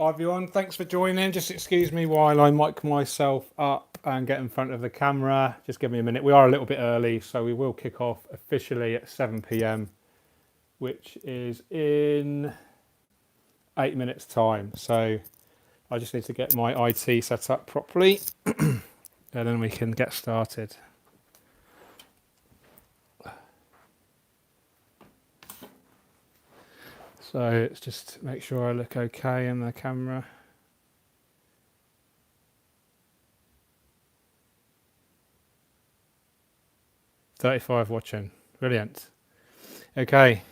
Hi everyone, thanks for joining. Just excuse me while I mic myself up and get in front of the camera. Just give me a minute. We are a little bit early, so we will kick off officially at 7 p.m, which is in 8 minutes' time. So I just need to get my IT set up properly and then we can get started. So let's just make sure I look okay in the camera. $35 watching. Brilliant. Okay.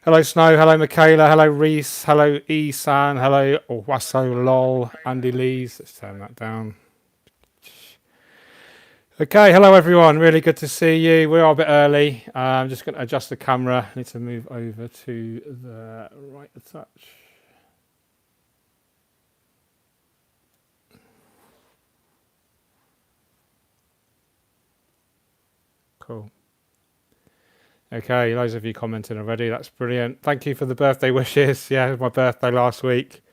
Hello Snow, hello Michaela, hello Reese, hello Esan, hello Wasso Lol, Andy Lees. Let's turn that down. Okay, hello everyone. Really good to see you. We are a bit early. I'm just going to adjust the camera. I need to move over to the right a touch. Cool. Okay, those of you commenting already, that's brilliant. Thank you for the birthday wishes. Yeah, it was my birthday last week.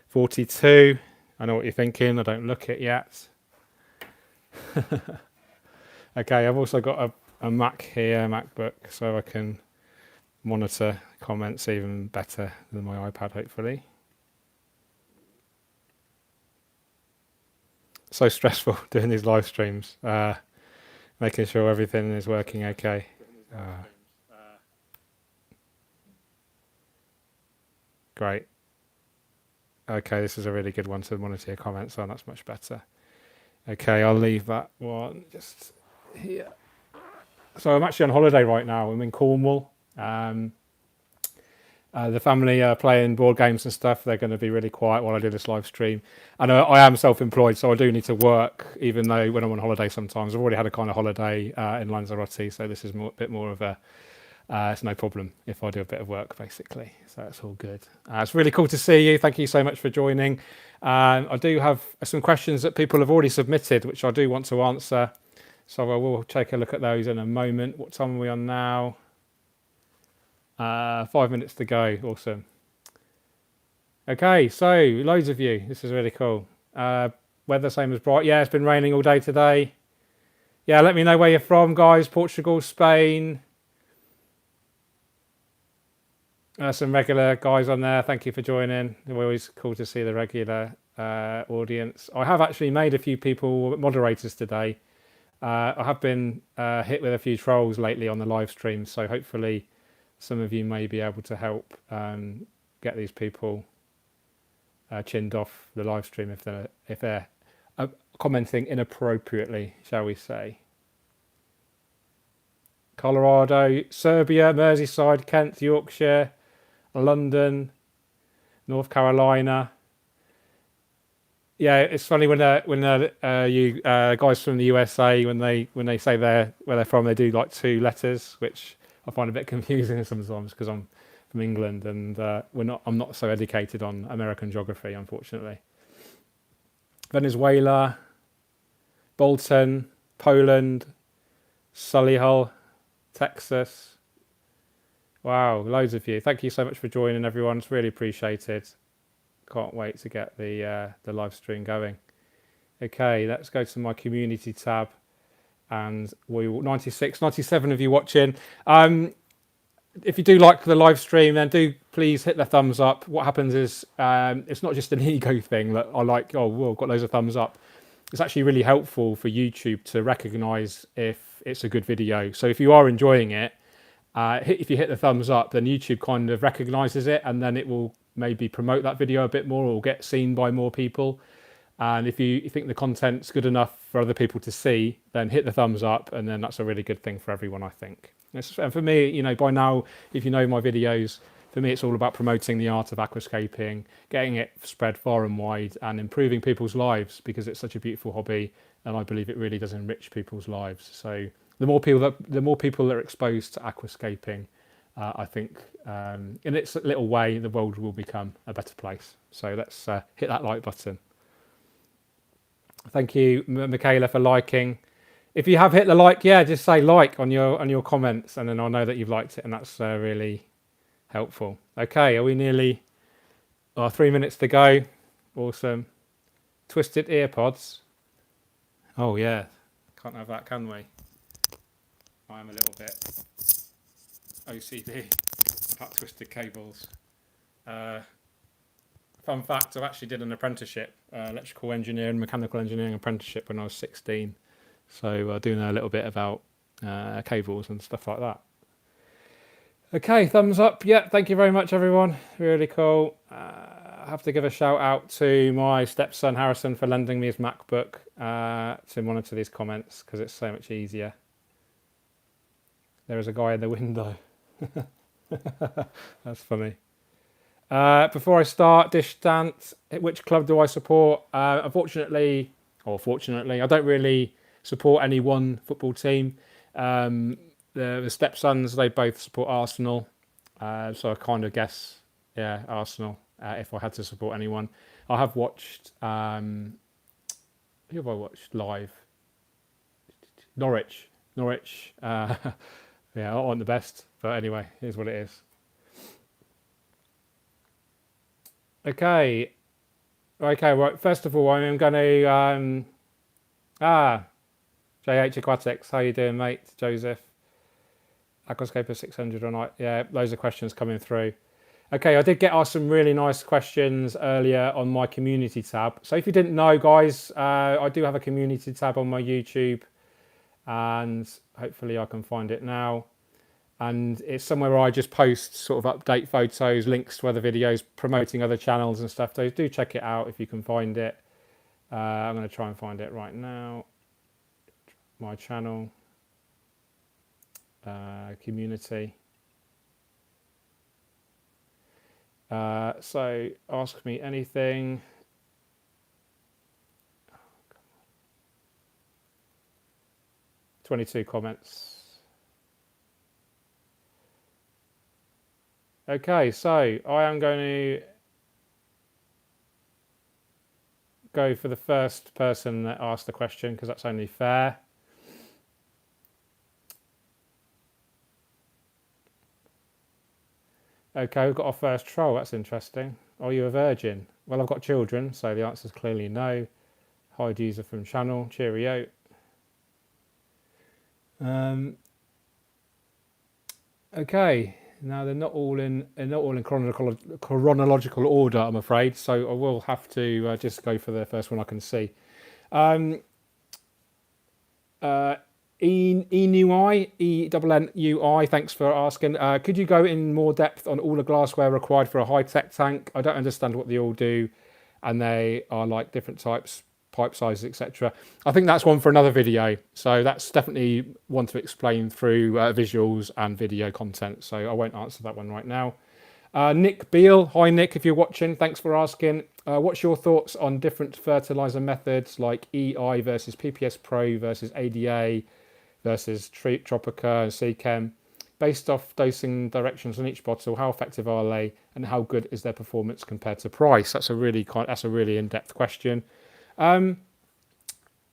42. I know what you're thinking. I don't look it yet. Okay, I've also got a Mac here, MacBook, so I can monitor comments even better than my iPad, hopefully. So stressful doing these live streams, making sure everything is working okay. Great. Okay, this is a really good one to monitor your comments on. That's much better. Okay, I'll leave that one just here. So I'm actually on holiday right now. I'm in Cornwall. The family are playing board games and stuff. They're going to be really quiet while I do this live stream. And I am self-employed, so I do need to work, even though when I'm on holiday sometimes. I've already had a kind of holiday in Lanzarote, so this is a bit more of a, it's no problem if I do a bit of work, basically. So it's all good. It's really cool to see you. Thank you so much for joining. I do have some questions that people have already submitted, which I do want to answer. So I will take a look at those in a moment. What time are we on now? 5 minutes to go. Awesome. Okay, so loads of you. This is really cool. Weather same as bright. Yeah, it's been raining all day today. Yeah, let me know where you're from, guys. Portugal, Spain. Some regular guys on there. Thank you for joining. It's always cool to see the regular audience. I have actually made a few people moderators today. I have been hit with a few trolls lately on the live stream, so hopefully some of you may be able to help get these people chinned off the live stream if they're commenting inappropriately, shall we say. Colorado, Serbia, Merseyside, Kent, Yorkshire, London, North Carolina. Yeah, it's funny when you guys from the USA when they say where they're from, they do like two letters, which I find a bit confusing sometimes because I'm from England and I'm not so educated on American geography, unfortunately. Venezuela, Bolton, Poland, Solihull, Texas. Wow, loads of you. Thank you so much for joining, everyone. It's really appreciated. Can't wait to get the live stream going. Okay, let's go to my community tab, and we will 97 of you watching. If you do like the live stream, then do please hit the thumbs up. What happens is it's not just an ego thing that I like. Oh, well, got loads of thumbs up. It's actually really helpful for YouTube to recognise if it's a good video. So if you are enjoying it, if you hit the thumbs up, then YouTube kind of recognises it, and then it will maybe promote that video a bit more or get seen by more people. And if you think the content's good enough for other people to see, then hit the thumbs up, and then that's a really good thing for everyone, I think. And for me, by now, if you know my videos, for me it's all about promoting the art of aquascaping, getting it spread far and wide, and improving people's lives, because it's such a beautiful hobby, and I believe it really does enrich people's lives. So the more people that are exposed to aquascaping, I think in its little way, the world will become a better place. So let's hit that like button. Thank you, Michaela, for liking. If you have hit the like, yeah, just say like on your comments, and then I'll know that you've liked it, and that's really helpful. Okay, are we nearly? 3 minutes to go. Awesome. Twisted earpods. Oh yeah, can't have that, can we? I am a little bit OCD about twisted cables. Fun fact: I actually did an apprenticeship, electrical engineering, mechanical engineering apprenticeship when I was 16. So I do know a little bit about cables and stuff like that. Okay, thumbs up. Yeah, thank you very much, everyone. Really cool. I have to give a shout out to my stepson Harrison for lending me his MacBook to monitor these comments because it's so much easier. There is a guy in the window. That's funny. Before I start, Dish Dance, which club do I support? Unfortunately, or fortunately, I don't really support any one football team. The stepsons, they both support Arsenal. So I kind of guess, yeah, Arsenal, if I had to support anyone. I have watched, who have I watched live? Norwich. Yeah, I aren't the best, but anyway, here's what it is. Okay, right. First of all, I'm going to JH Aquatics. How you doing, mate? Joseph. Aquascape 600 or not? Yeah, loads of questions coming through. Okay, I did get asked some really nice questions earlier on my community tab. So if you didn't know, guys, I do have a community tab on my YouTube, and hopefully I can find it now. And it's somewhere where I just post sort of update photos, links to other videos, promoting other channels and stuff. So do check it out if you can find it. I'm going to try and find it right now. My channel, community. So ask me anything. 22 comments. Okay, so I am going to go for the first person that asked the question because that's only fair. Okay, we've got our first troll. That's interesting. Are you a virgin? Well, I've got children, so the answer is clearly no. Hide user from channel. Cheerio. Okay. Now they're not all in chronological order, I'm afraid. So I will have to just go for the first one I can see. Enui, E-N-N-U-I, thanks for asking. Could you go in more depth on all the glassware required for a high-tech tank? I don't understand what they all do, and they are like different types, pipe sizes, etc. I think that's one for another video. So that's definitely one to explain through visuals and video content. So I won't answer that one right now. Nick Beale, hi Nick, if you're watching, thanks for asking. What's your thoughts on different fertilizer methods like EI versus PPS Pro versus ADA versus Tropica and Seachem? Based off dosing directions on each bottle, how effective are they, and how good is their performance compared to price? That's a really in-depth question. When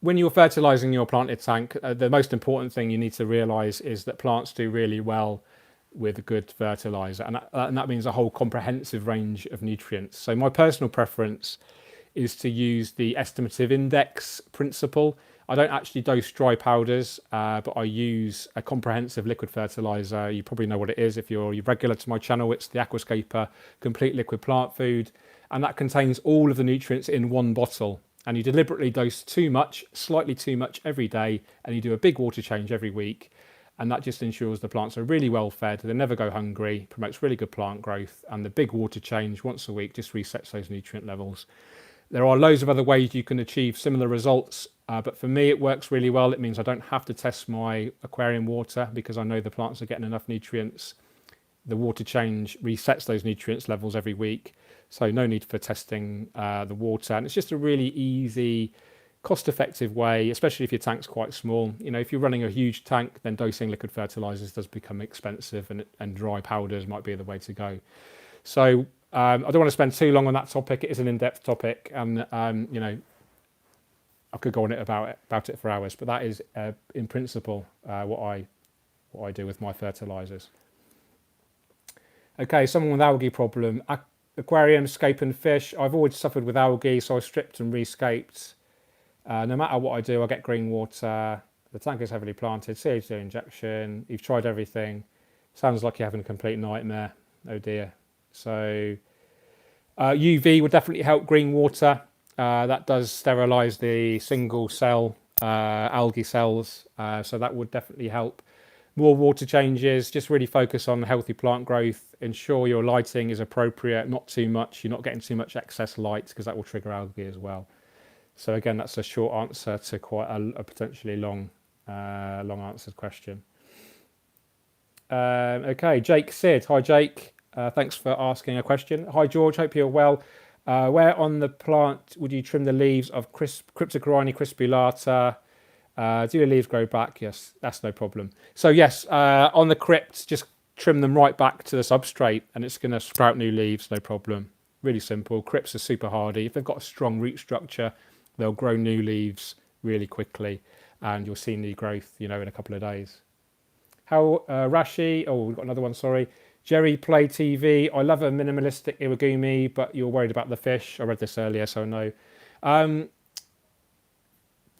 you're fertilizing your planted tank, the most important thing you need to realize is that plants do really well with a good fertilizer, and that means a whole comprehensive range of nutrients. So my personal preference is to use the estimative index principle. I don't actually dose dry powders, but I use a comprehensive liquid fertilizer. You probably know what it is if you're regular to my channel. It's the Aquascape complete liquid plant food, and that contains all of the nutrients in one bottle. And you deliberately dose too much, slightly too much every day, and you do a big water change every week. And that just ensures the plants are really well fed, they never go hungry, promotes really good plant growth, and the big water change once a week just resets those nutrient levels. There are loads of other ways you can achieve similar results, but for me it works really well. It means I don't have to test my aquarium water because I know the plants are getting enough nutrients. The water change resets those nutrients levels every week, so no need for testing the water. And it's just a really easy, cost-effective way, especially if your tank's quite small. You know, if you're running a huge tank, then dosing liquid fertilizers does become expensive, and dry powders might be the way to go. So I don't want to spend too long on that topic. It is an in-depth topic, and you know, I could go on about it for hours, but that is in principle what I do with my fertilizers. Okay, someone with algae problem. Aquarium, scaping fish. I've always suffered with algae, so I stripped and rescaped. No matter what I do, I get green water. The tank is heavily planted. CO2 injection. You've tried everything. Sounds like you're having a complete nightmare. Oh dear. So UV would definitely help green water. That does sterilise the single cell algae cells. So that would definitely help. More water changes, just really focus on healthy plant growth. Ensure your lighting is appropriate, not too much. You're not getting too much excess light because that will trigger algae as well. So again, that's a short answer to quite a potentially long answered question. Okay, Jake Sid. Hi, Jake. Thanks for asking a question. Hi, George. Hope you're well. Where on the plant would you trim the leaves of Cryptocorini crispulata? Do the leaves grow back? Yes, that's no problem. So yes, on the crypt, just trim them right back to the substrate and it's going to sprout new leaves, no problem. Really simple. Crypts are super hardy. If they've got a strong root structure, they'll grow new leaves really quickly and you'll see new growth, in a couple of days. How Rashi, we've got another one, sorry. Jerry Play TV, I love a minimalistic iwagumi, but you're worried about the fish. I read this earlier, so no.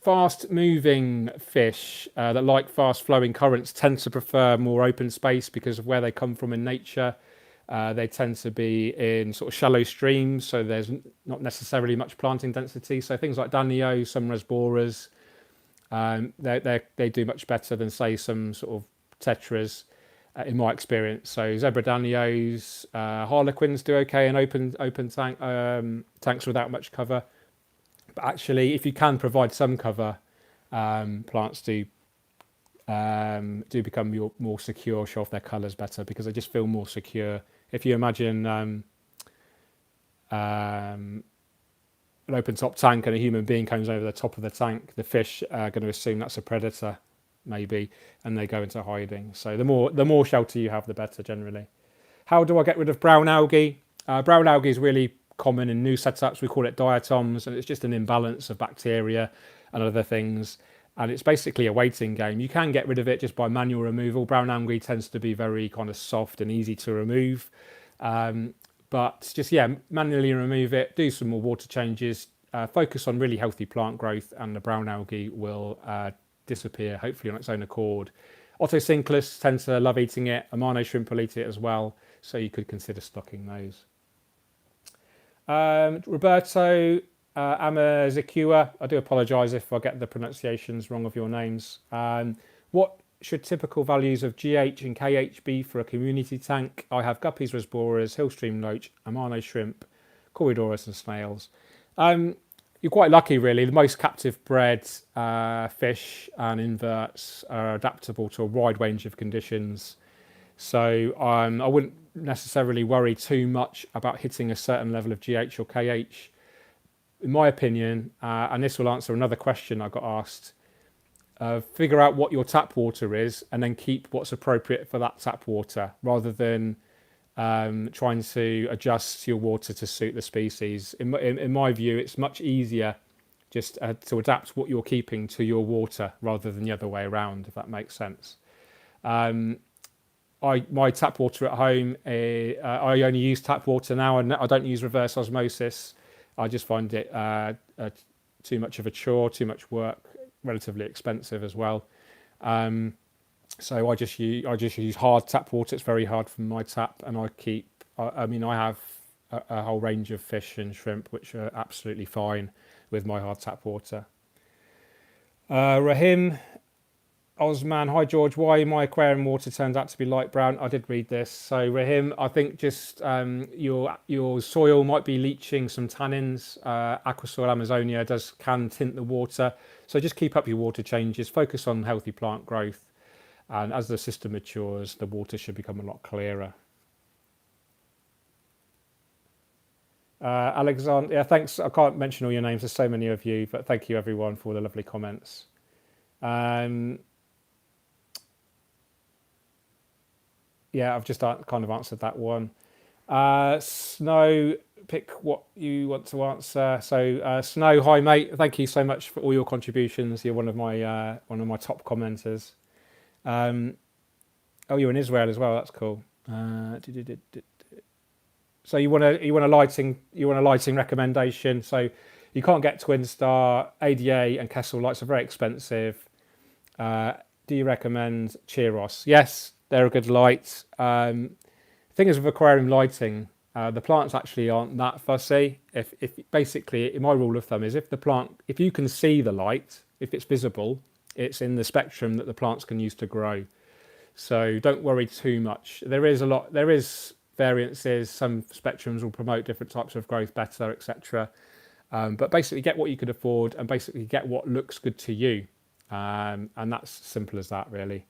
Fast moving fish that like fast flowing currents tend to prefer more open space because of where they come from in nature. They tend to be in sort of shallow streams, so there's not necessarily much planting density. So things like Danio, some Rasboras, they do much better than say some sort of tetras, in my experience. So zebra Danios, harlequins do okay in open tanks without much cover. But actually, if you can provide some cover, plants do become more secure, show off their colours better because they just feel more secure. If you imagine an open top tank and a human being comes over the top of the tank, the fish are going to assume that's a predator, maybe, and they go into hiding. So the more shelter you have, the better generally. How do I get rid of brown algae? Brown algae is really common in new setups. We call it diatoms, and it's just an imbalance of bacteria and other things, and it's basically a waiting game. You can get rid of it just by manual removal. Brown algae tends to be very kind of soft and easy to remove, but just manually remove it, do some more water changes, focus on really healthy plant growth, and the brown algae will disappear, hopefully on its own accord. Otocinclus tend to love eating it. Amano shrimp will eat it as well, so you could consider stocking those. Roberto Amazicua, I do apologise if I get the pronunciations wrong of your names. What should typical values of GH and KH be for a community tank? I have guppies, rasboras, hillstream loach, Amano shrimp, Corydoras and snails. You're quite lucky really. The most captive bred fish and inverts are adaptable to a wide range of conditions. So I wouldn't necessarily worry too much about hitting a certain level of GH or KH. In my opinion, and this will answer another question I got asked, figure out what your tap water is and then keep what's appropriate for that tap water rather than trying to adjust your water to suit the species. In my view, it's much easier just to adapt what you're keeping to your water rather than the other way around, if that makes sense. My tap water at home, I only use tap water now, and I don't use reverse osmosis. I just find it too much of a chore, too much work, relatively expensive as well. So I just use hard tap water. It's very hard from my tap, and I have a whole range of fish and shrimp which are absolutely fine with my hard tap water. Rahim Osman, hi George, why my aquarium water turned out to be light brown? I did read this. So Rahim, I think just your soil might be leaching some tannins. Aquasoil Amazonia can tint the water. So just keep up your water changes, focus on healthy plant growth. And as the system matures, the water should become a lot clearer. Alexander, yeah, thanks. I can't mention all your names. There's so many of you, but thank you everyone for all the lovely comments. Yeah, I've just kind of answered that one. Snow, pick what you want to answer. So, Snow, hi mate. Thank you so much for all your contributions. You're one of my top commenters. Um, oh, you're in Israel as well. That's cool. So you want a lighting recommendation. So you can't get Twin Star, ADA, and Kessel lights are very expensive. Do you recommend Cheeros? Yes, they're a good light. Thing is with aquarium lighting, the plants actually aren't that fussy. If basically, my rule of thumb is if you can see the light, if it's visible, it's in the spectrum that the plants can use to grow. So don't worry too much. There is variances. Some spectrums will promote different types of growth better, etc. But basically, get what you could afford, and basically get what looks good to you, and that's simple as that, really.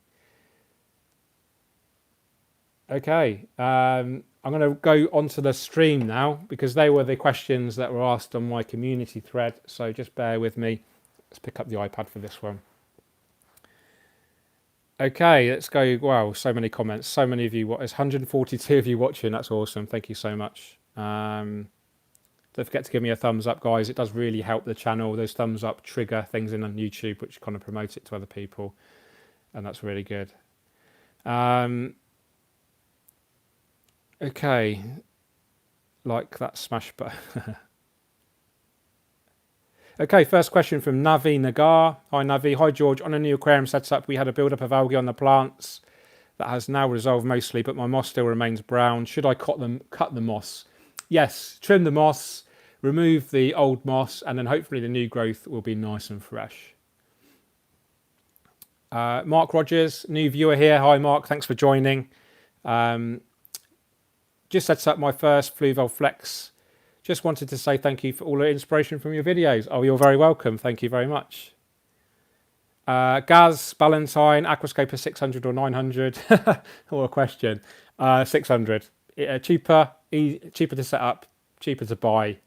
Okay, I'm going to go onto the stream now because they were the questions that were asked on my community thread. So just bear with me. Let's pick up the iPad for this one. Okay, let's go. Wow, so many comments, so many of you. There's 142 of you watching. That's awesome. Thank you so much. Don't forget to give me a thumbs up, guys. It does really help the channel. Those thumbs up trigger things in on YouTube, which kind of promote it to other people, and that's really good. Okay, like that smash button. Okay, first question from Navi Nagar. Hi Navi. Hi George. On a new aquarium setup, we had a build-up of algae on the plants that has now resolved mostly, but my moss still remains brown. Should I cut the moss? Yes, trim the moss, remove the old moss, and then hopefully the new growth will be nice and fresh. Mark Rogers, new viewer here. Hi Mark, thanks for joining. Just set up my first Fluval Flex. Just wanted to say thank you for all the inspiration from your videos. Oh, you're very welcome. Thank you very much. Gaz, Ballantyne, Aquascape 600 or 900? Or a question. 600. Cheaper to set up, cheaper to buy.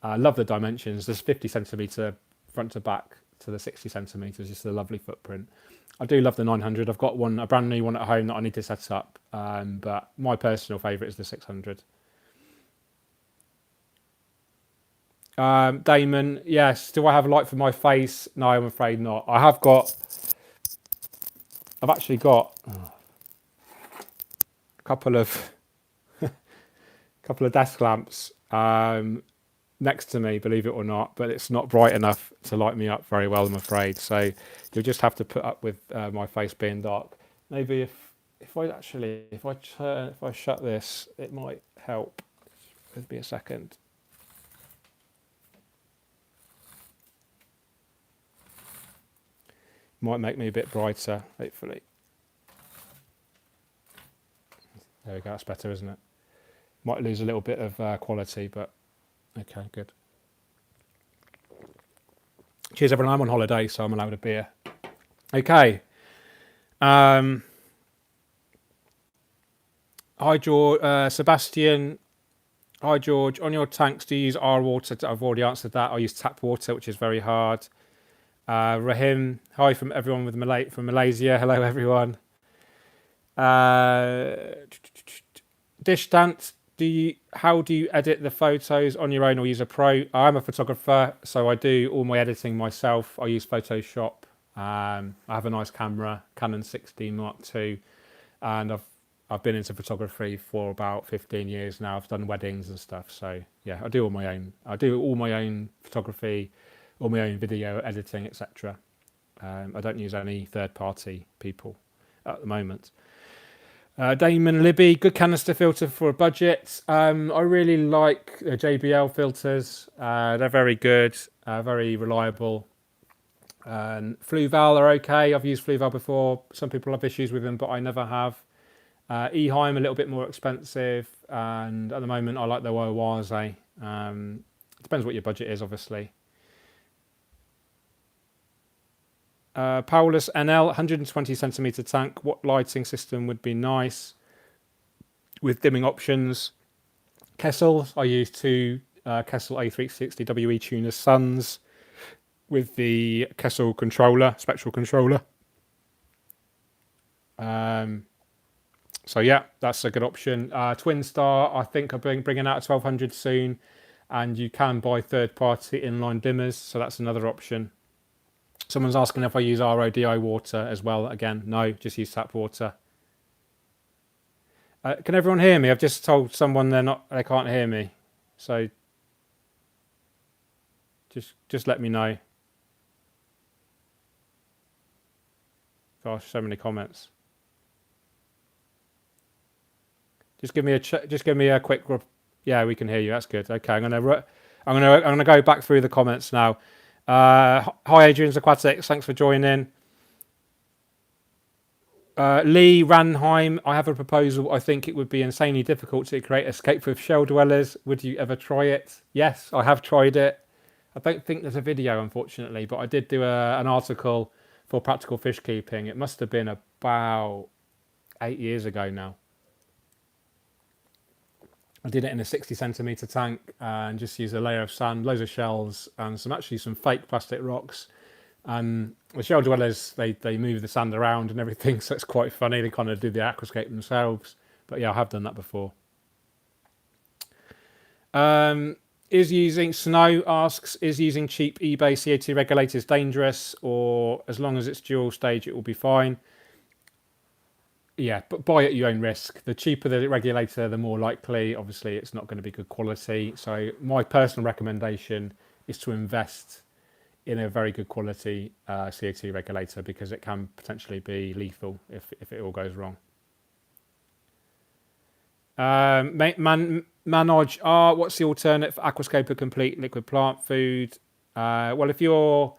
Love the dimensions. There's 50 centimetre front to back to the 60 centimetres. Just a lovely footprint. I do love the 900. I've got a brand new one at home that I need to set up. But my personal favourite is the 600. Damon, yes. Do I have a light for my face? No, I'm afraid not. I've actually got a couple of desk lamps next to me, believe it or not, but it's not bright enough to light me up very well, I'm afraid. So you'll just have to put up with my face being dark. Maybe if I shut this, it might help. Give me a second. Might make me a bit brighter, hopefully. There we go, that's better, isn't it? Might lose a little bit of quality, but okay, good. Cheers, everyone. I'm on holiday, so I'm allowed a beer. Okay. Hi, George. Sebastian. Hi, George. On your tanks, do you use R water? I've already answered that. I use tap water, which is very hard. Rahim, hi from everyone from Malaysia. Hello, everyone. Dish Dance, how do you edit the photos on your own or use a pro? I'm a photographer, so I do all my editing myself. I use Photoshop. I have a nice camera, Canon 16 Mark II, and I've been into photography for about 15 years now. I've done weddings and stuff, so yeah, I do all my own. I do all my own photography, all my own video editing, etc. I don't use any third-party people at the moment. Damon Libby, good canister filter for a budget. I really like JBL filters. They're very good, very reliable. Fluval are okay. I've used Fluval before. Some people have issues with them, but I never have. Eheim a little bit more expensive, and at the moment I like the Oaze. Depends what your budget is, obviously. Paulus NL, 120 centimeter tank. What lighting system would be nice with dimming options? Kessel, I use two Kessel A360 WE tuner Suns with the Kessel controller, spectral controller. So yeah, that's a good option. Twin Star, I think, are bringing out a 1200 soon, and you can buy third-party inline dimmers, so that's another option. Someone's asking if I use RODI water as well. Again, no, just use tap water. Can everyone hear me? I've just told someone they can't hear me, so just let me know. Gosh, so many comments. Just give me a quick. Yeah, we can hear you. That's good. Okay, I'm gonna go back through the comments now. Hi, Adrian's Aquatics. Thanks for joining. Lee Ranheim, I have a proposal. I think it would be insanely difficult to create escape with shell dwellers. Would you ever try it? Yes, I have tried it. I don't think there's a video, unfortunately, but I did do an article for practical fish keeping. It must have been about 8 years ago now. I did it in a 60 centimetre tank and just used a layer of sand, loads of shells, and some fake plastic rocks. And the shell dwellers, they move the sand around and everything, so it's quite funny. They kind of do the aquascape themselves. But yeah, I have done that before. Snow asks, is using cheap eBay CO2 regulators dangerous, or as long as it's dual stage, it will be fine? Yeah, but buy at your own risk. The cheaper the regulator, the more likely, obviously, it's not going to be good quality. So my personal recommendation is to invest in a very good quality CO2 regulator, because it can potentially be lethal if it all goes wrong. Manoj R, what's the alternate for Aquascape or complete liquid plant food? Well, if you're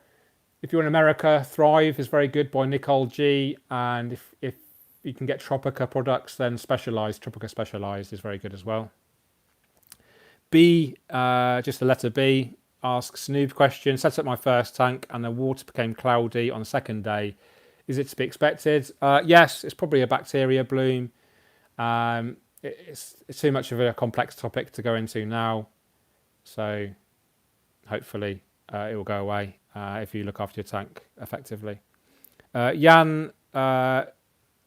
in America, Thrive is very good by Nicole G, and if you can get Tropica products, then Tropica Specialized is very good as well. B, just the letter B, asks noob question. Set up my first tank and the water became cloudy on the second day. Is it to be expected? Yes, it's probably a bacteria bloom. It's too much of a complex topic to go into now. So hopefully it will go away if you look after your tank effectively. Jan,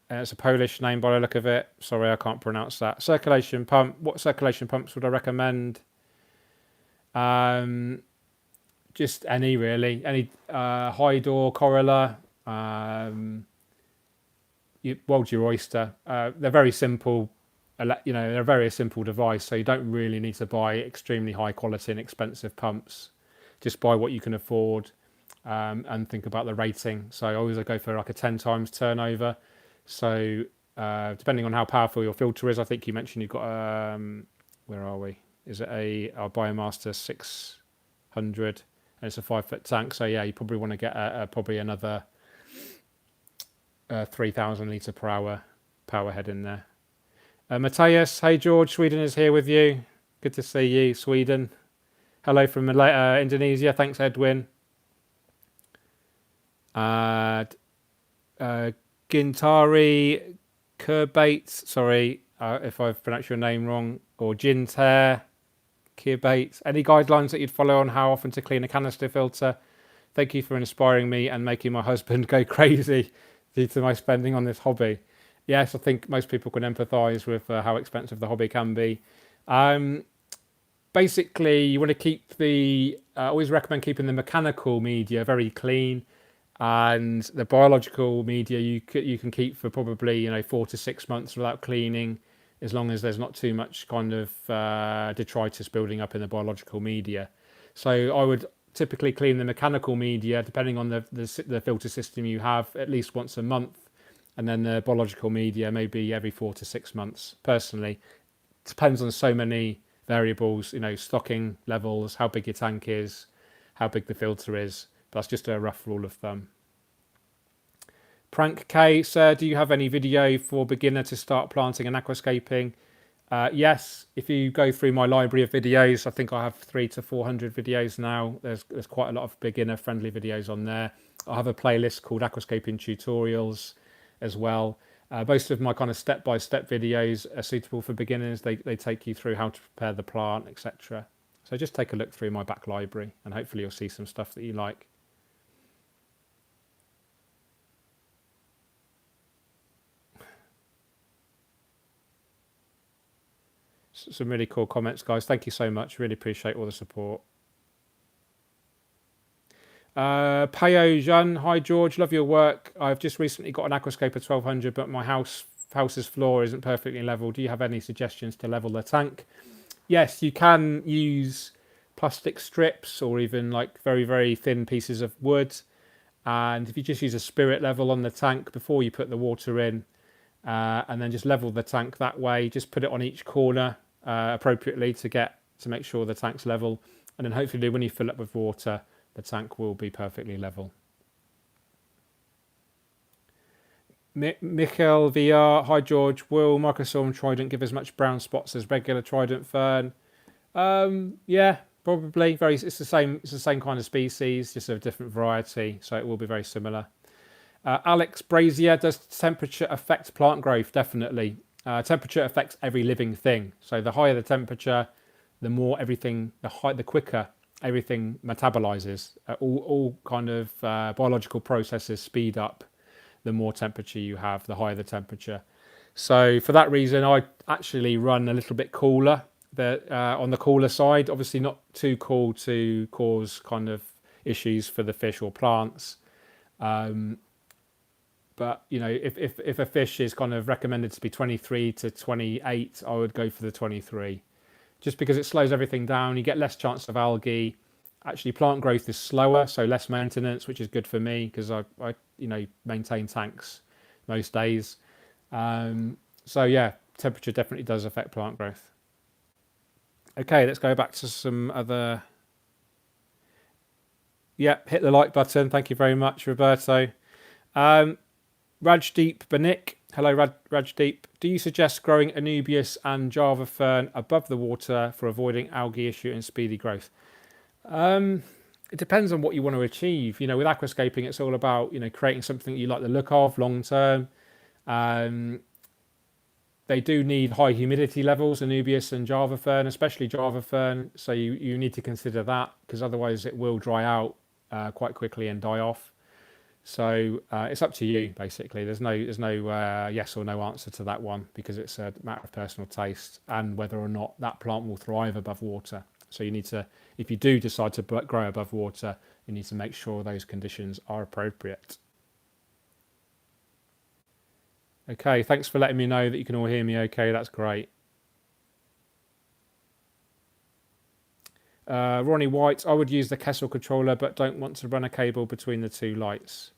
it's a Polish name by the look of it. Sorry, I can't pronounce that. Circulation pump. What circulation pumps would I recommend? Just any really. Any Hydor, Corolla, World Your Oyster. They're very simple. They're a very simple device, so you don't really need to buy extremely high quality and expensive pumps. Just buy what you can afford, and think about the rating. So I always go for like a 10 times turnover. So depending on how powerful your filter is, I think you mentioned you've got where are we? Is it our Biomaster 600, and it's a 5-foot tank. So yeah, you probably want to get probably another 3,000 litre per hour power head in there. Matthias, hey George, Sweden is here with you. Good to see you, Sweden. Hello from Indonesia. Thanks, Edwin. Gintari Kerbates, sorry if I've pronounced your name wrong, or Ginter Kerbates. Any guidelines that you'd follow on how often to clean a canister filter? Thank you for inspiring me and making my husband go crazy due to my spending on this hobby. Yes, I think most people can empathise with how expensive the hobby can be. Basically, you want to keep I always recommend keeping the mechanical media very clean, and the biological media you can keep for probably 4 to 6 months without cleaning, as long as there's not too much kind of detritus building up in the biological media. So I would typically clean the mechanical media, depending on the filter system you have, at least once a month, and then the biological media maybe every 4 to 6 months. Personally, it depends on so many variables, stocking levels, how big your tank is, how big the filter is. That's just a rough rule of thumb. Prank K, sir, do you have any video for beginner to start planting and aquascaping? Yes, if you go through my library of videos, I think I have 300 to 400 videos now. There's quite a lot of beginner friendly videos on there. I have a playlist called Aquascaping Tutorials as well. Most of my kind of step-by-step videos are suitable for beginners. They take you through how to prepare the plant, etc. So just take a look through my back library and hopefully you'll see some stuff that you like. some really cool comments, guys. Thank you so much. Really appreciate all the support. Payo Jean, hi George, love your work. I've just recently got an Aquascape of 1200, but my house's floor isn't perfectly level. Do you have any suggestions to level the tank? Yes, you can use plastic strips or even like very, very thin pieces of wood. And if you just use a spirit level on the tank before you put the water in, and then just level the tank that way, just put it on each corner appropriately to make sure the tank's level. And then hopefully when you fill up with water, the tank will be perfectly level. Michael VR, hi George. Will Microsorm Trident give as much brown spots as regular Trident Fern? Yeah, probably. It's the same kind of species, just a different variety, so it will be very similar. Alex Brazier, does temperature affect plant growth? Definitely. Temperature affects every living thing. So the higher the temperature, the quicker everything metabolizes. All kind of biological processes speed up the more temperature you have, the higher the temperature. So for that reason, I actually run a little bit cooler, on the cooler side. Obviously not too cool to cause kind of issues for the fish or plants. But you know, if a fish is kind of recommended to be 23 to 28, I would go for the 23, just because it slows everything down. You get less chance of algae. Actually, plant growth is slower, so less maintenance, which is good for me because I maintain tanks most days. So yeah, temperature definitely does affect plant growth. Okay, let's go back to some other. Yeah, hit the like button. Thank you very much, Roberto. Rajdeep Banik. Hello, Rajdeep. Do you suggest growing Anubias and Java Fern above the water for avoiding algae issue and speedy growth? It depends on what you want to achieve. You know, with aquascaping, it's all about, creating something you like the look of long term. They do need high humidity levels, Anubias and Java Fern, especially Java Fern. So you need to consider that, because otherwise it will dry out quite quickly and die off. So it's up to you, basically. There's no yes or no answer to that one, because it's a matter of personal taste and whether or not that plant will thrive above water. So you need to, if you do decide to grow above water, you need to make sure those conditions are appropriate. Okay, thanks for letting me know that you can all hear me okay. That's great. Ronnie White, I would use the Kessel controller, but don't want to run a cable between the two lights.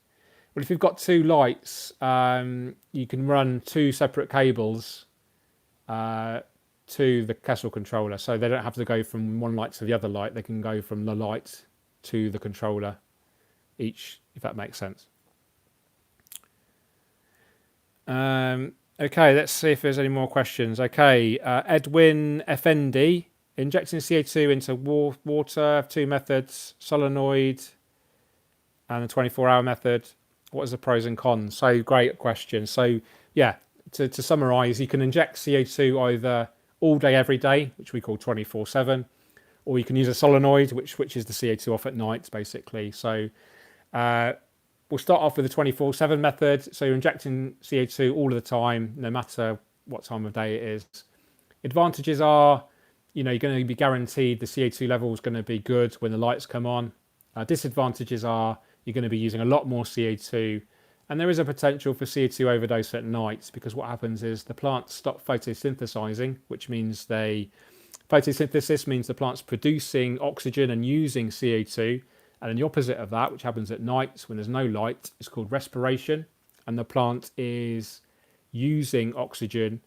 Well, if you've got two lights, you can run two separate cables to the Kessel controller. So they don't have to go from one light to the other light. They can go from the light to the controller each, if that makes sense. Okay, let's see if there's any more questions. Okay, Edwin FND. Injecting CO2 into water, 2 methods, solenoid and the 24-hour method. What is the pros and cons? So great question. So yeah, to summarise, you can inject CO2 either all day, every day, which we call 24/7, or you can use a solenoid, which switches the CO2 off at night, basically. So we'll start off with the 24/7 method. So you're injecting CO2 all of the time, no matter what time of day it is. Advantages are, you're going to be guaranteed the CO2 level is going to be good when the lights come on. Disadvantages are you're going to be using a lot more CO2, and there is a potential for CO2 overdose at night, because what happens is the plants stop photosynthesizing, which means photosynthesis means the plant's producing oxygen and using CO2, and then the opposite of that, which happens at night when there's no light, is called respiration, and the plant is using oxygen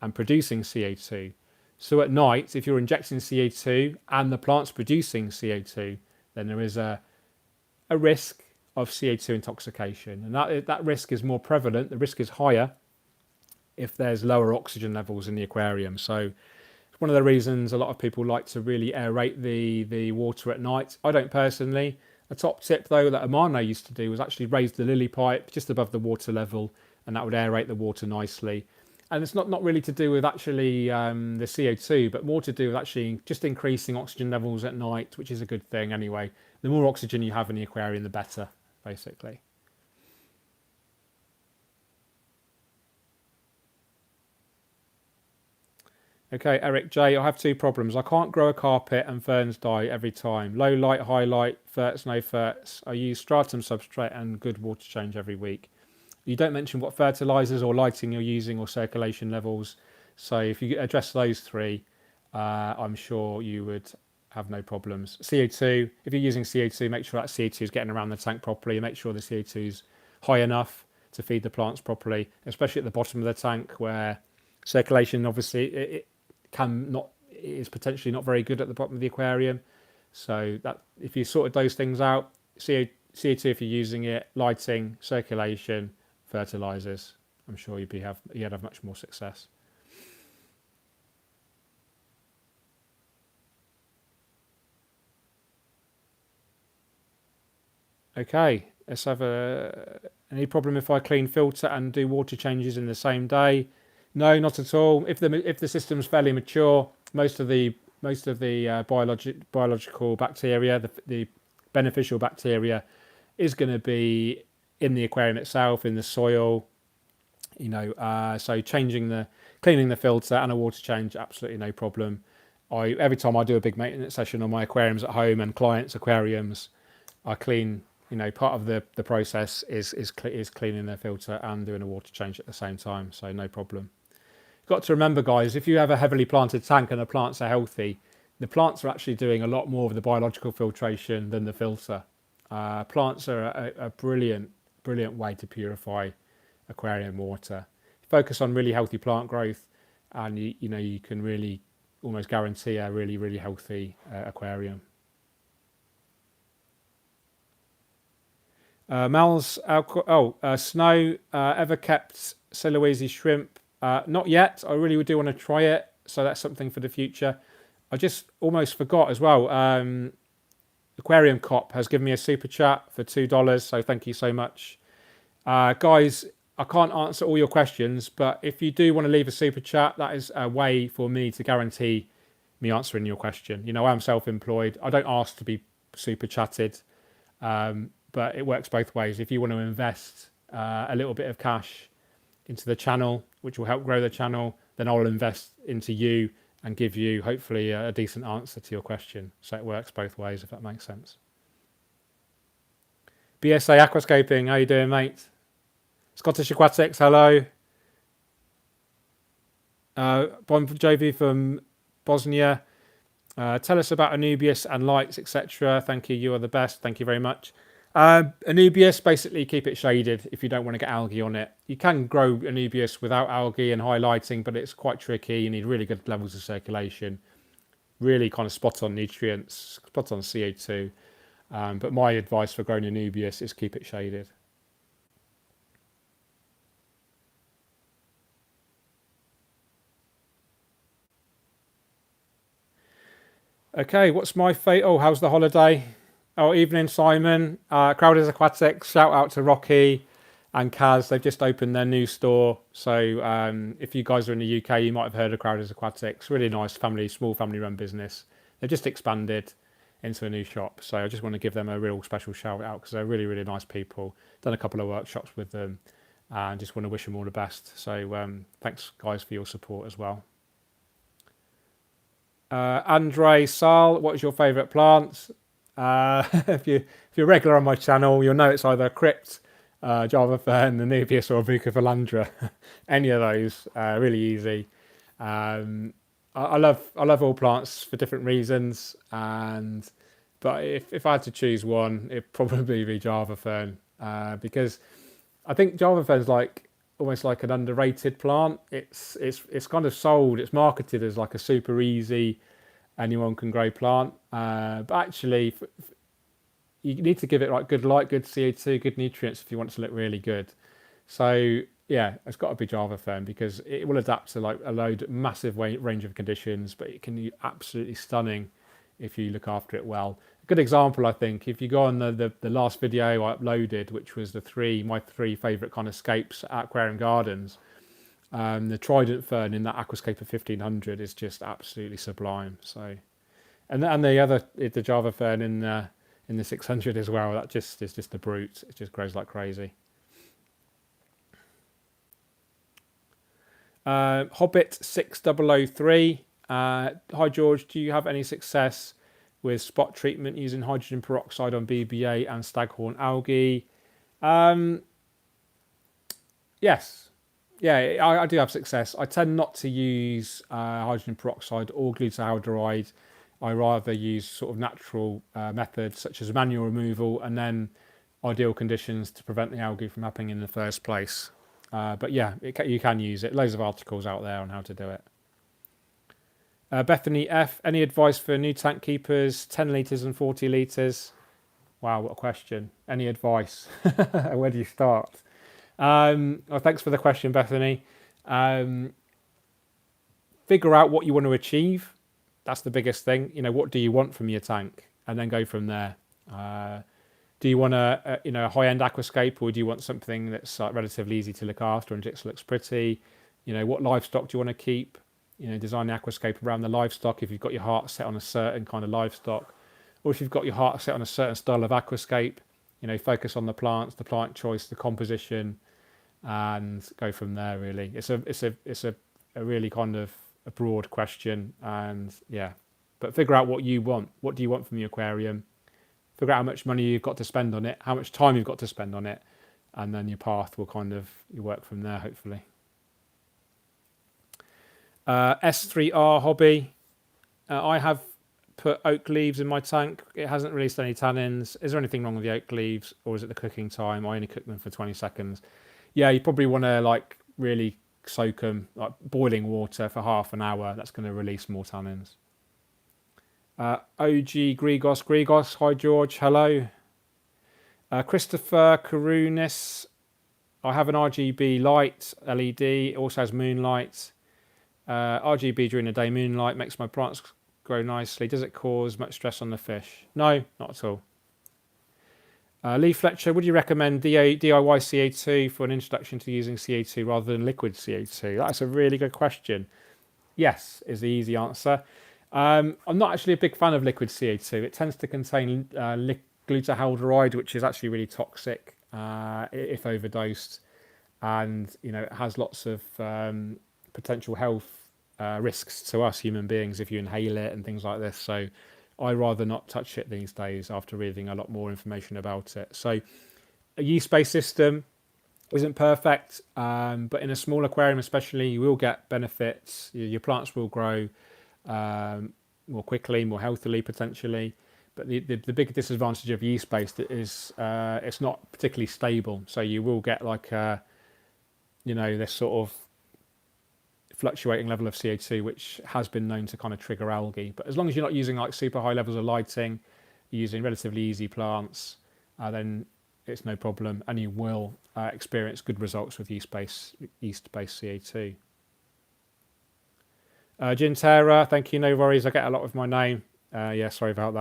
and producing CO2. So at night, if you're injecting CO2 and the plant's producing CO2, then there is a risk of CO2 intoxication. And that risk is more prevalent, the risk is higher if there's lower oxygen levels in the aquarium. So it's one of the reasons a lot of people like to really aerate the water at night. I don't personally. A top tip, though, that Amano used to do was actually raise the lily pipe just above the water level, and that would aerate the water nicely. And it's not really to do with actually the CO2, but more to do with actually just increasing oxygen levels at night, which is a good thing anyway. The more oxygen you have in the aquarium, the better, basically. Okay, Eric J, I have two problems. I can't grow a carpet and ferns die every time. Low light, high light, ferts, no ferts. I use stratum substrate and good water change every week. You don't mention what fertilizers or lighting you're using or circulation levels. So if you address those three, I'm sure you would have no problems. CO2, if you're using CO2, make sure that CO2 is getting around the tank properly. Make sure the CO2 is high enough to feed the plants properly, especially at the bottom of the tank where circulation obviously it can not, it is potentially not very good at the bottom of the aquarium. So that if you sorted those things out, CO2 if you're using it, lighting, circulation, fertilizers, I'm sure you'd have much more success. Okay, let's have any problem if I clean filter and do water changes in the same day? No, not at all. If the system's fairly mature, most of the biological bacteria, the beneficial bacteria, is going to be in the aquarium itself, in the soil. So cleaning the filter and a water change, absolutely no problem. Every time I do a big maintenance session on my aquariums at home and clients' aquariums, I clean. Part of the process is cleaning the filter and doing a water change at the same time, so no problem. Got to remember, guys, if you have a heavily planted tank and the plants are healthy, the plants are actually doing a lot more of the biological filtration than the filter. Plants are a brilliant way to purify aquarium water. Focus on really healthy plant growth, and you can really almost guarantee a really healthy aquarium. Mal's Snow ever kept Celoese shrimp? Not yet. I really do want to try it, so that's something for the future. I just almost forgot as well. Aquarium Cop has given me a super chat for $2, so thank you so much, guys. I can't answer all your questions, but if you do want to leave a super chat, that is a way for me to guarantee me answering your question. I'm self-employed. I don't ask to be super chatted. But it works both ways. If you want to invest a little bit of cash into the channel, which will help grow the channel, then I'll invest into you and give you hopefully a decent answer to your question. So it works both ways, if that makes sense. BSA Aquascaping, how you doing, mate? Scottish Aquatics, hello. Bon Jovi from Bosnia. Tell us about Anubias and lights, etc. Thank you. You are the best. Thank you very much. Anubias, basically keep it shaded if you don't want to get algae on it. You can grow Anubias without algae and high lighting, but it's quite tricky. You need really good levels of circulation, really kind of spot on nutrients, spot on CO2. But my advice for growing Anubias is keep it shaded. Okay, what's my fate? Oh, how's the holiday? Oh, evening, Simon. Crowders Aquatics, shout out to Rocky and Kaz. They've just opened their new store. So if you guys are in the UK, you might have heard of Crowders Aquatics. Really nice small family run business. They've just expanded into a new shop. So I just want to give them a real special shout out because they're really nice people. Done a couple of workshops with them and just want to wish them all the best. So thanks, guys, for your support as well. Andre Sal, what is your favourite plant? If you're regular on my channel, you'll know it's either Crypt, Java Fern, Anubias, or Buca Philandra. Any of those, really easy. I love all plants for different reasons, but if I had to choose one, it'd probably be Java Fern, because I think Java Fern's almost like an underrated plant. It's kind of sold, it's marketed as like a super easy, anyone can grow plant, but actually you need to give it like good light, good CO2, good nutrients if you want it to look really good. So yeah, it's got to be Java Fern because it will adapt to like a massive range of conditions, but it can be absolutely stunning if you look after it well. A good example, I think, if you go on the last video I uploaded, which was my three favourite kind of scapes at Aquarium Gardens, the Trident Fern in that Aquascape of 1500 is just absolutely sublime. So, and the Java Fern in the 600 as well. That is just a brute. It just grows like crazy. Hobbit 6003. Hi George, do you have any success with spot treatment using hydrogen peroxide on BBA and staghorn algae? Yes. Yeah, I do have success. I tend not to use hydrogen peroxide or glutaraldehyde. I rather use sort of natural methods such as manual removal and then ideal conditions to prevent the algae from happening in the first place. But yeah, you can use it. Loads of articles out there on how to do it. Bethany F, any advice for new tank keepers, 10 litres and 40 litres? Wow, what a question. Any advice? Where do you start? Well, thanks for the question, Bethany. Figure out what you want to achieve. That's the biggest thing. What do you want from your tank? And then go from there. Do you want a high-end aquascape, or do you want something that's relatively easy to look after and just looks pretty? What livestock do you want to keep? Design the aquascape around the livestock if you've got your heart set on a certain kind of livestock, or if you've got your heart set on a certain style of aquascape, focus on the plants, the plant choice, the composition, and go from there. Really, it's a really kind of a broad question, and yeah, but figure out what you want. What do you want from the aquarium? Figure out how much money you've got to spend on it, how much time you've got to spend on it, and then your path will kind of you work from there, hopefully. S3R hobby. I have put oak leaves in my tank. It hasn't released any tannins. Is there anything wrong with the oak leaves, or is it the cooking time? I only cook them for 20 seconds. Yeah, you probably want to really soak them, like boiling water for half an hour. That's going to release more tannins. OG Grigos. Hi George, hello. Christopher Karunis. I have an RGB light LED. It also has moonlight. RGB during the day, moonlight makes my plants grow nicely. Does it cause much stress on the fish? No, not at all. Lee Fletcher, would you recommend DIY CO2 for an introduction to using CO2 rather than liquid CO2? That's a really good question. Yes, is the easy answer. I'm not actually a big fan of liquid CO2. It tends to contain glutaraldehyde, which is actually really toxic if overdosed, and it has lots of potential health risks to us human beings if you inhale it and things like this. So I rather not touch it these days after reading a lot more information about it. So a yeast-based system isn't perfect, but in a small aquarium especially, you will get benefits. Your plants will grow more quickly, more healthily potentially. But the big disadvantage of yeast-based is it's not particularly stable. So you will get this sort of fluctuating level of CO2, which has been known to kind of trigger algae. But as long as you're not using super high levels of lighting, you're using relatively easy plants, then it's no problem, and you will experience good results with yeast-based CO2. Gintera, thank you, no worries. I get a lot with my name. Yeah, sorry about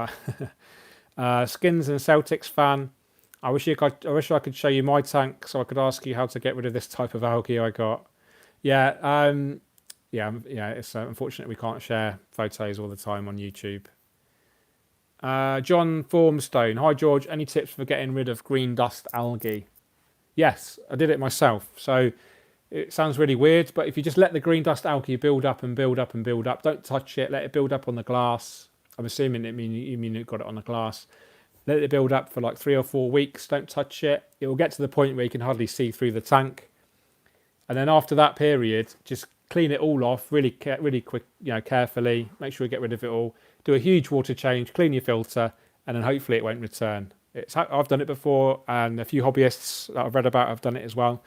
that. Skins and Celtics fan. I wish I could show you my tank so I could ask you how to get rid of this type of algae I got. Yeah, it's unfortunate we can't share photos all the time on YouTube. John Formstone. Hi, George. Any tips for getting rid of green dust algae? Yes, I did it myself. So it sounds really weird, but if you just let the green dust algae build up and build up and build up, don't touch it, let it build up on the glass. I'm assuming you mean it got it on the glass. Let it build up for 3 or 4 weeks. Don't touch it. It will get to the point where you can hardly see through the tank. And then after that period, just clean it all off really quick, carefully. Make sure you get rid of it all. Do a huge water change, clean your filter, and then hopefully it won't return. I've done it before, and a few hobbyists that I've read about have done it as well.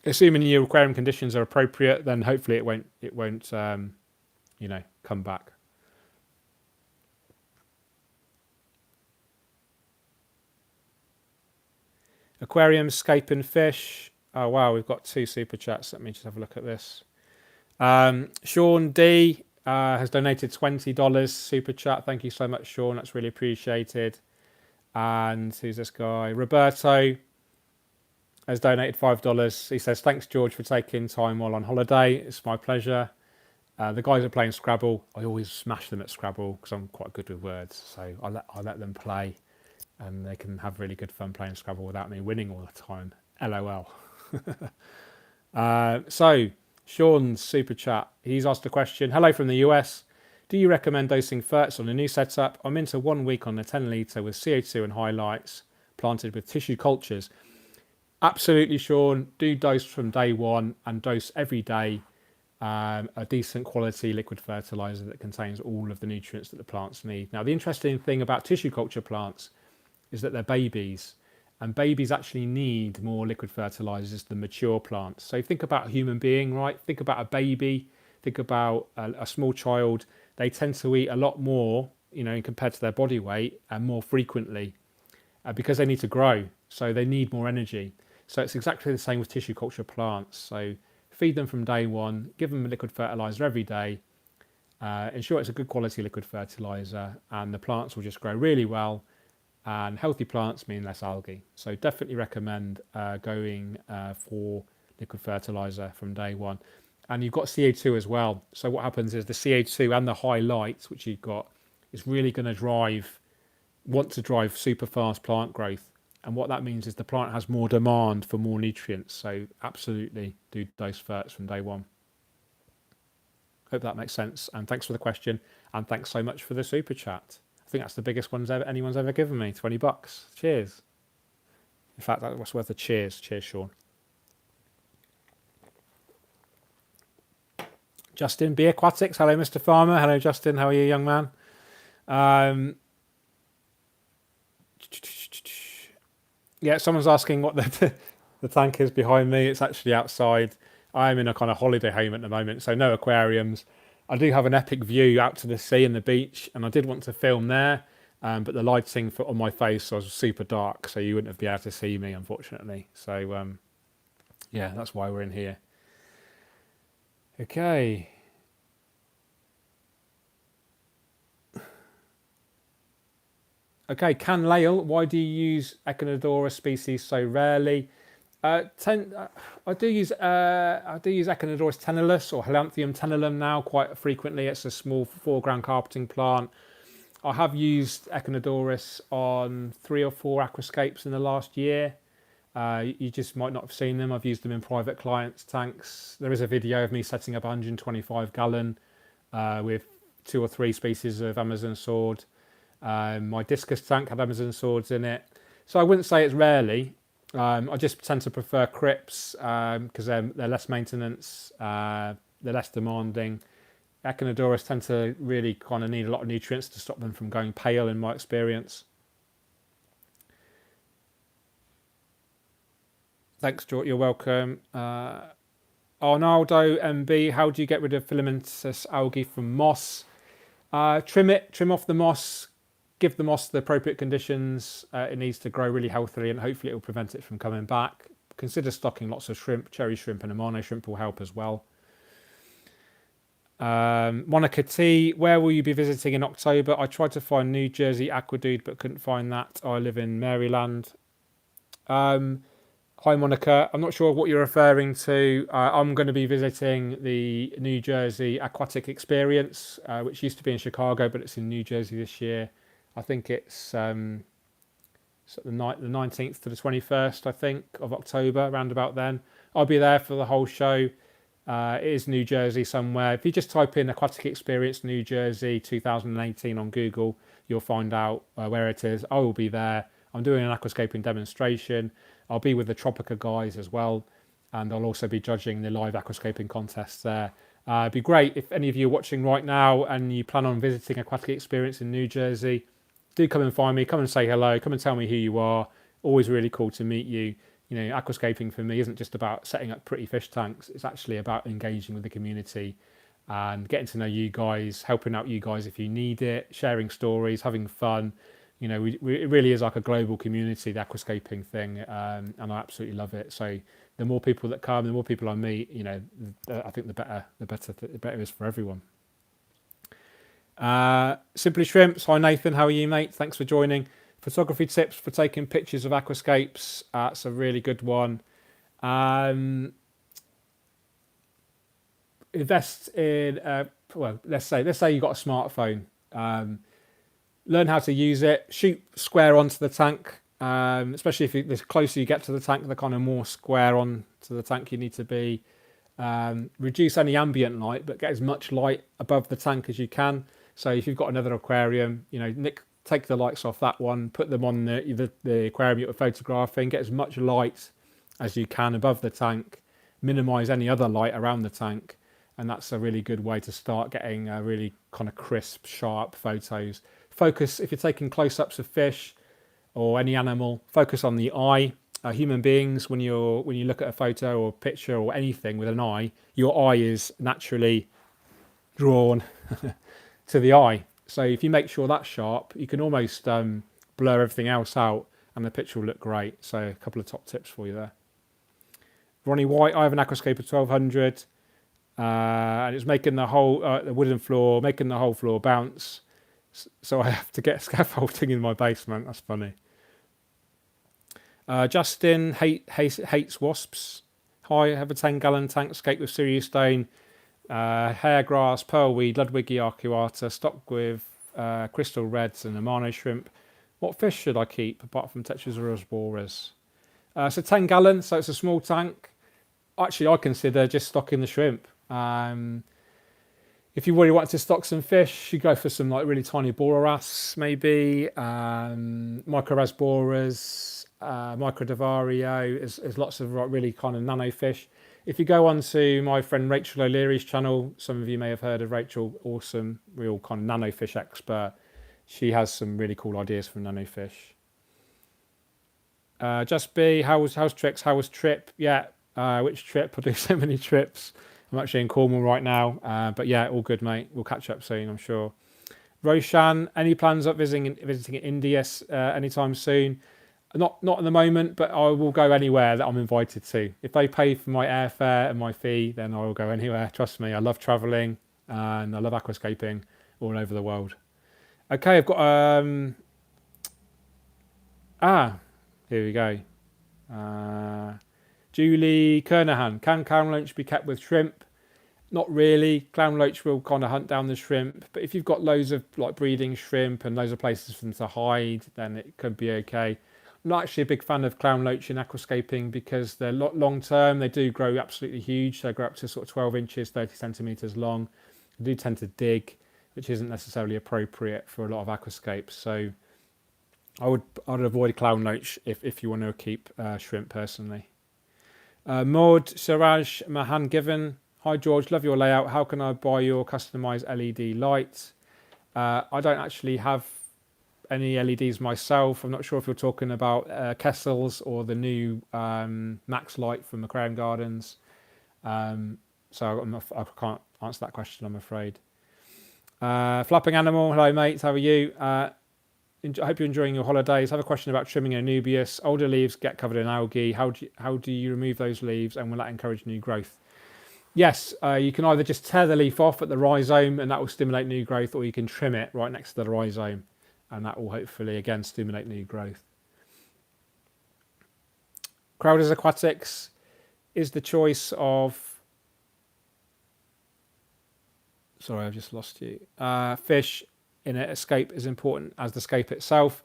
Assuming your aquarium conditions are appropriate, then hopefully it won't come back. Aquarium, scaping fish. Oh wow, we've got 2 super chats. Let me just have a look at this. Sean D has donated $20 super chat. Thank you so much, Sean. That's really appreciated. And who's this guy? Roberto has donated $5. He says, "Thanks, George, for taking time while on holiday. It's my pleasure." The guys are playing Scrabble. I always smash them at Scrabble because I'm quite good with words. So I let them play, and they can have really good fun playing Scrabble without me winning all the time. LOL. So Sean's super chat. He's asked a question. Hello from the US. Do you recommend dosing ferts on a new setup? I'm into 1 week on a 10 litre with CO2 and highlights planted with tissue cultures. Absolutely, Sean. Do dose from day one and dose every day a decent quality liquid fertilizer that contains all of the nutrients that the plants need. Now, the interesting thing about tissue culture plants is that they're babies, and babies actually need more liquid fertilizers than mature plants. So think about a human being, right? Think about a baby, think about a small child. They tend to eat a lot more, compared to their body weight and more frequently because they need to grow. So they need more energy. So it's exactly the same with tissue culture plants. So feed them from day one, give them a liquid fertilizer every day, ensure it's a good quality liquid fertilizer, and the plants will just grow really well. And healthy plants mean less algae. So definitely recommend going for liquid fertilizer from day one. And you've got CO2 as well. So what happens is the CO2 and the high light, which you've got, is really going to want to drive super fast plant growth. And what that means is the plant has more demand for more nutrients. So absolutely do dose ferts from day one. Hope that makes sense. And thanks for the question. And thanks so much for the super chat. I think that's the biggest one anyone's ever given me. $20. Cheers. In fact, that was worth a cheers. Cheers, Sean. Justin, B Aquatics. Hello, Mr. Farmer. Hello, Justin. How are you, young man? Yeah, someone's asking what the tank is behind me. It's actually outside. I'm in a kind of holiday home at the moment, so no aquariums. I do have an epic view out to the sea and the beach, and I did want to film there, but the lighting on my face was super dark, so you wouldn't be able to see me, unfortunately. So, yeah, that's why we're in here. Okay. Okay, Can Lael, why do you use Echinodora species so rarely? I do use Echinodoris tenellus or Helanthium tenellum now quite frequently. It's a small 4-gram carpeting plant. I have used Echinodoris on 3 or 4 aquascapes in the last year. You just might not have seen them. I've used them in private clients' tanks. There is a video of me setting up 125 gallon with 2 or 3 species of Amazon sword. My discus tank had Amazon swords in it. So I wouldn't say it's rarely. I just tend to prefer crypts because they're less maintenance, they're less demanding. Echinodoris tend to really kind of need a lot of nutrients to stop them from going pale, in my experience. Thanks, George. You're welcome. Arnaldo MB, how do you get rid of filamentous algae from moss? Trim off the moss. Give the moss the appropriate conditions. It needs to grow really healthily, and hopefully it will prevent it from coming back. Consider stocking lots of shrimp. Cherry shrimp and Amano shrimp will help as well. Monica T, where will you be visiting in October? I tried to find New Jersey Aquadude, but couldn't find that. I live in Maryland. Hi, Monica. I'm not sure what you're referring to. I'm going to be visiting the New Jersey Aquatic Experience, which used to be in Chicago, but it's in New Jersey this year. I think it's the 19th to the 21st, I think, of October, around about then. I'll be there for the whole show. It is New Jersey somewhere. If you just type in Aquatic Experience New Jersey 2018 on Google, you'll find out where it is. I will be there. I'm doing an aquascaping demonstration. I'll be with the Tropica guys as well, and I'll also be judging the live aquascaping contests there. It'd be great if any of you are watching right now and you plan on visiting Aquatic Experience in New Jersey. Do come and find me, come and say hello, come and tell me who you are. Always really cool to meet you. You know, aquascaping for me isn't just about setting up pretty fish tanks. It's actually about engaging with the community and getting to know you guys, helping out you guys if you need it, sharing stories, having fun. You know, it really is like a global community, the aquascaping thing, and I absolutely love it. So the more people that come, the more people I meet, you know, I think the better it is for everyone. Simply Shrimps, hi Nathan, how are you, mate? Thanks for joining. Photography tips for taking pictures of aquascapes. That's a really good one. Invest in well, let's say you got a smartphone. Learn how to use it. Shoot square onto the tank, especially if the closer you get to the tank, the kind of more square on to the tank you need to be. Reduce any ambient light, but get as much light above the tank as you can. So if you've got another aquarium, take the lights off that one, put them on the aquarium you're photographing, get as much light as you can above the tank, minimize any other light around the tank, and that's a really good way to start getting really kind of crisp, sharp photos. Focus, if you're taking close-ups of fish or any animal, focus on the eye. Human beings, when you look at a photo or a picture or anything with an eye, your eye is naturally drawn to the eye. So if you make sure that's sharp, you can almost blur everything else out and the picture will look great. So a couple of top tips for you there. Ronnie White, I have an Aquascape of 1200 and it's making the whole the wooden floor, making the whole floor bounce. So I have to get scaffolding in my basement. That's funny. Justin hates wasps. Hi, I have a 10-gallon tank scape with serious stain, hairgrass, pearlweed, Ludwigi arcuata, stocked with crystal reds and amano shrimp. What fish should I keep apart from tetrazoras boras? So 10 gallon, so it's a small tank. Actually, I consider just stocking the shrimp. If you really want to stock some fish, you go for some like really tiny boras, maybe microras boras, microdevario. There's lots of really kind of nano fish. If you go on to my friend Rachel O'Leary's channel, some of you may have heard of Rachel, awesome, real kind of nano fish expert. She has some really cool ideas for nano fish. Just B, how's tricks? How was trip? Yeah, which trip? I do so many trips. I'm actually in Cornwall right now, but yeah, all good, mate. We'll catch up soon, I'm sure. Roshan, any plans of visiting India anytime soon? Not at the moment, but I will go anywhere that I'm invited to. If they pay for my airfare and my fee, then I will go anywhere. Trust me, I love travelling and I love aquascaping all over the world. Okay, I've got here we go. Julie Kernahan, can clown loach be kept with shrimp? Not really. Clown loach will kind of hunt down the shrimp, but if you've got loads of like breeding shrimp and loads of places for them to hide, then it could be okay. I'm not actually a big fan of clown loach in aquascaping because they're long term. They do grow absolutely huge. They grow up to sort of 12 inches, 30 centimeters long. They do tend to dig, which isn't necessarily appropriate for a lot of aquascapes. So I would avoid clown loach if you want to keep shrimp personally. Maud Siraj Mahan Given. Hi George, love your layout. How can I buy your customized LED light? I don't actually have any LEDs myself. I'm not sure if you're talking about Kessel's or the new Max light from Aquarium Gardens. So I can't answer that question, I'm afraid. Flapping Animal, hello mate, how are you? I hope you're enjoying your holidays. I have a question about trimming Anubias. Older leaves get covered in algae. How do you remove those leaves, and will that encourage new growth? Yes, you can either just tear the leaf off at the rhizome and that will stimulate new growth, or you can trim it right next to the rhizome and that will hopefully again stimulate new growth. Crowders Aquatics is the choice of... Sorry, I've just lost you. Fish in an escape is important as the scape itself.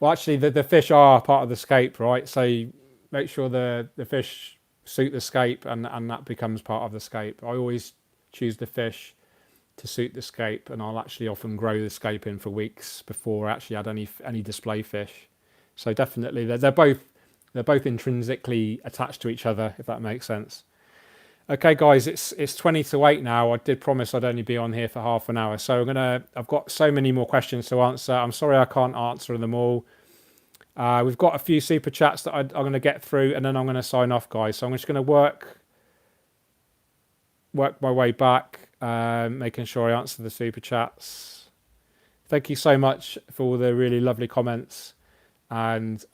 Well, actually, the fish are part of the scape, right? So make sure the fish suit the scape and that becomes part of the scape. I always choose the fish to suit the scape, and I'll actually often grow the scape in for weeks before I actually add any display fish. So definitely they're both intrinsically attached to each other, if that makes sense. Okay guys, it's 20 to 8 now. I did promise I'd only be on here for half an hour, so I've got so many more questions to answer. I'm sorry I can't answer them all. We've got a few super chats that I'm going to get through, and then I'm going to sign off, guys. So I'm just going to work my way back, making sure I answer the super chats. Thank you so much for all the really lovely comments, and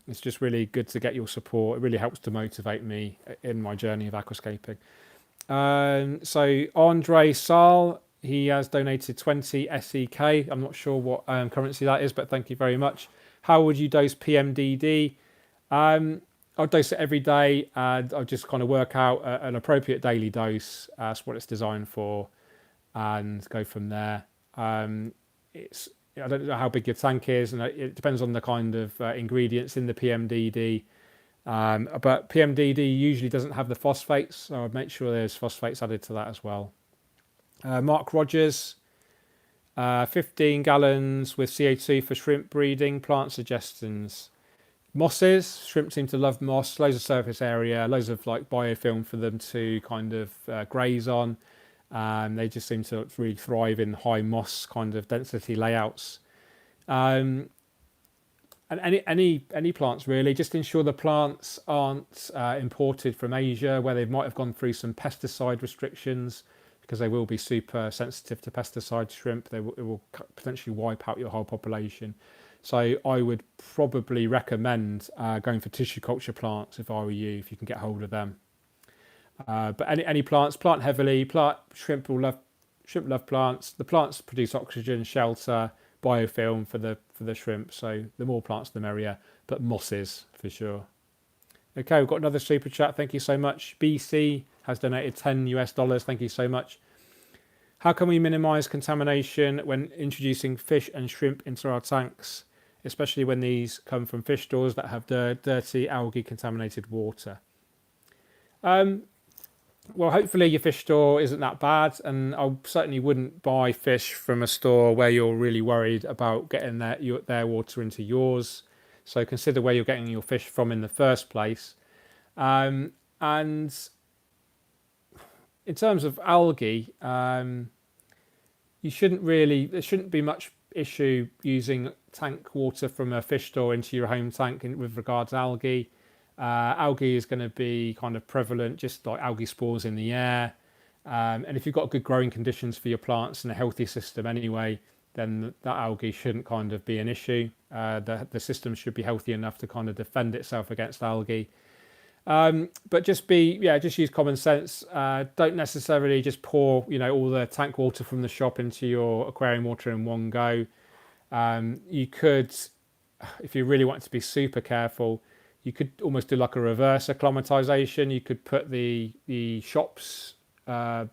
it's just really good to get your support. It really helps to motivate me in my journey of aquascaping. So Andre Sal, he has donated 20 SEK. I'm not sure what currency that is, but thank you very much. How would you dose PMDD? I'll dose it every day, and I'll just kind of work out an appropriate daily dose. That's what it's designed for, and go from there. I don't know how big your tank is, and it depends on the kind of ingredients in the PMDD. But PMDD usually doesn't have the phosphates, so I'd make sure there's phosphates added to that as well. Mark Rogers, 15 gallons with CO2 for shrimp breeding, plant suggestions. Mosses, shrimp seem to love moss, loads of surface area, loads of like biofilm for them to kind of graze on. They just seem to really thrive in high moss kind of density layouts. And any plants really, just ensure the plants aren't imported from Asia where they might have gone through some pesticide restrictions, because they will be super sensitive to pesticide shrimp. It will potentially wipe out your whole population. So I would probably recommend going for tissue culture plants if I were you, if you can get hold of them. But any plants, plant heavily. Shrimp love plants. The plants produce oxygen, shelter, biofilm for the shrimp. So the more plants, the merrier. But mosses for sure. Okay, we've got another super chat. Thank you so much. BC has donated $10. Thank you so much. How can we minimize contamination when introducing fish and shrimp into our tanks, especially when these come from fish stores that have dirty algae contaminated water? Well, hopefully your fish store isn't that bad, and I certainly wouldn't buy fish from a store where you're really worried about getting their water into yours. So consider where you're getting your fish from in the first place. And in terms of algae, there shouldn't be much issue using tank water from a fish store into your home tank with regards to algae. Algae is going to be kind of prevalent, just like algae spores in the air. And if you've got good growing conditions for your plants and a healthy system anyway, then that algae shouldn't kind of be an issue. The system should be healthy enough to kind of defend itself against algae. But just use common sense. Don't necessarily just pour, all the tank water from the shop into your aquarium water in one go. You could, if you really want to be super careful, you could almost do like a reverse acclimatization. You could put the shops, the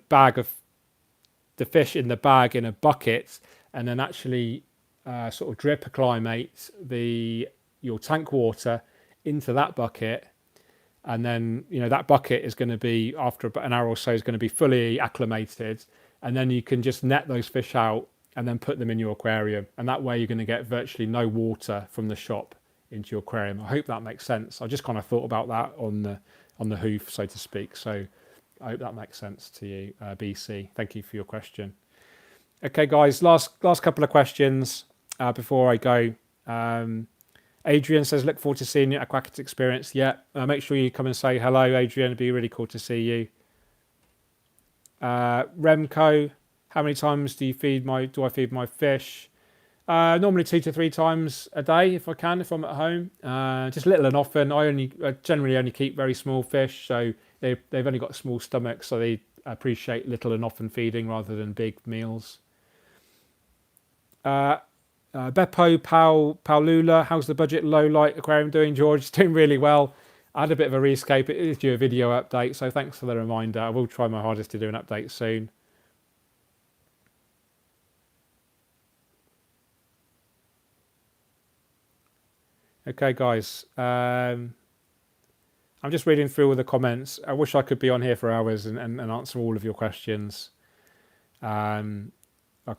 bag of the fish in the bag in a bucket, and then actually sort of drip acclimate your tank water into that bucket, and then that bucket is going to be, after about an hour or so, is going to be fully acclimated, and then you can just net those fish out and then put them in your aquarium, and that way you're going to get virtually no water from the shop into your aquarium. I hope that makes sense. I just kind of thought about that on the hoof, so to speak. So I hope that makes sense to you, BC. Thank you for your question. Okay, guys, last couple of questions before I go. Adrian says, look forward to seeing you at Aquatic Experience. Yeah, make sure you come and say hello, Adrian. It'd be really cool to see you. Remco, how many times do I feed my fish? Normally 2 to 3 times a day if I can, if I'm at home. Just little and often. I generally only keep very small fish, so they've only got small stomachs, so they appreciate little and often feeding rather than big meals. Beppo Paulula, how's the budget low light aquarium doing, George? It's doing really well. I had a bit of a rescape. It is due a video update, so thanks for the reminder. I will try my hardest to do an update soon. Okay, guys. I'm just reading through all the comments. I wish I could be on here for hours and answer all of your questions. I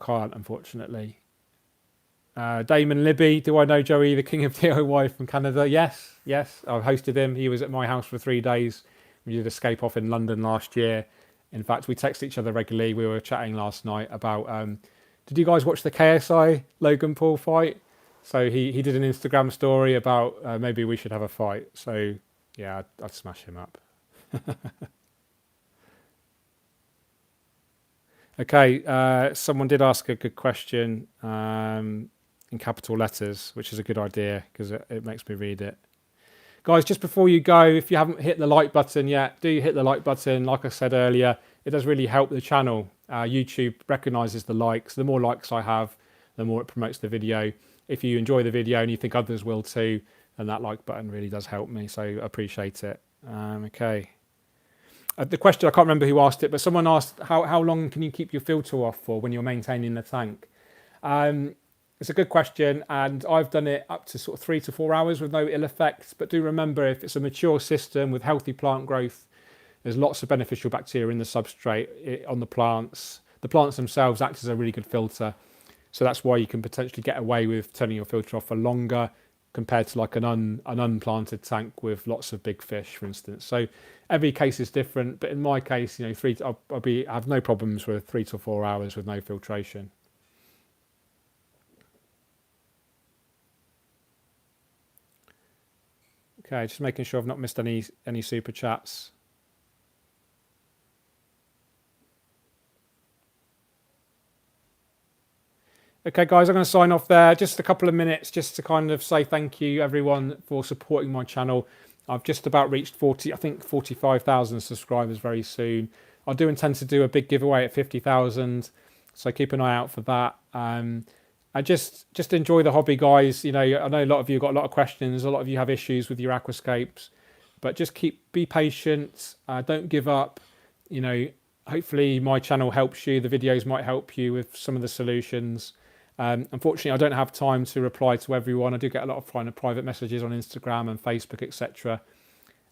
can't, unfortunately. Damon Libby, do I know Joey, the king of DIY from Canada? Yes. I've hosted him. He was at my house for 3 days. We did Escape Off in London last year. In fact, we text each other regularly. We were chatting last night about, did you guys watch the KSI Logan Paul fight? So he did an Instagram story about maybe we should have a fight. So yeah, I'd smash him up. Okay, someone did ask a good question in capital letters, which is a good idea because it makes me read it. Guys, just before you go, if you haven't hit the like button yet, do hit the like button. Like I said earlier, it does really help the channel. YouTube recognises the likes. The more likes I have, the more it promotes the video. If you enjoy the video and you think others will too, then that like button really does help me. So I appreciate it. Okay. The question, I can't remember who asked it, but someone asked, how long can you keep your filter off for when you're maintaining the tank? It's a good question, and I've done it up to sort of 3 to 4 hours with no ill effects. But do remember, if it's a mature system with healthy plant growth, there's lots of beneficial bacteria in the substrate on the plants. The plants themselves act as a really good filter. So that's why you can potentially get away with turning your filter off for longer compared to like an unplanted tank with lots of big fish, for instance. So every case is different, but in my case, you know, I have no problems with 3 to 4 hours with no filtration. Okay, just making sure I've not missed any super chats. Okay, guys, I'm going to sign off there. Just a couple of minutes just to kind of say thank you, everyone, for supporting my channel. I've just about reached 45,000 subscribers very soon. I do intend to do a big giveaway at 50,000, so keep an eye out for that. I just enjoy the hobby, guys. You know, I know a lot of you got a lot of questions. A lot of you have issues with your aquascapes, but just be patient. Don't give up. You know, hopefully my channel helps you. The videos might help you with some of the solutions. Unfortunately, I don't have time to reply to everyone. I do get a lot of private messages on Instagram and Facebook, etc.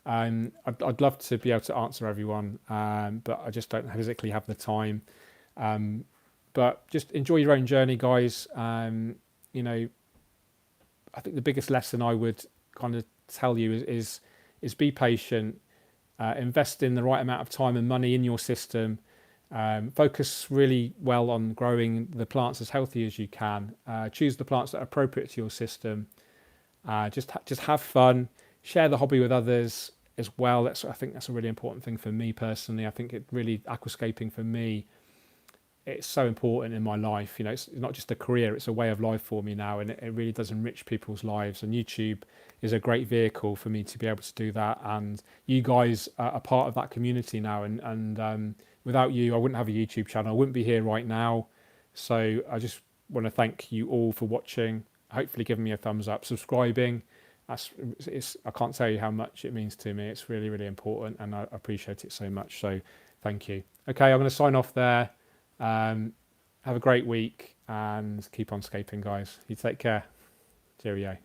I'd love to be able to answer everyone, but I just don't physically have the time. But just enjoy your own journey, guys. You know, I think the biggest lesson I would kind of tell you is be patient, invest in the right amount of time and money in your system. Focus really well on growing the plants as healthy as you can. Choose the plants that are appropriate to your system. Just have fun. Share the hobby with others as well. I think that's a really important thing for me personally. I think aquascaping for me, it's so important in my life. You know, it's not just a career, it's a way of life for me now, and it really does enrich people's lives. And YouTube is a great vehicle for me to be able to do that. And you guys are part of that community now. And without you, I wouldn't have a YouTube channel. I wouldn't be here right now. So I just want to thank you all for watching. Hopefully giving me a thumbs up, subscribing. I can't tell you how much it means to me. It's really, really important, and I appreciate it so much. So thank you. Okay, I'm going to sign off there. Have a great week and keep on scaping, guys. You take care. Cheerio.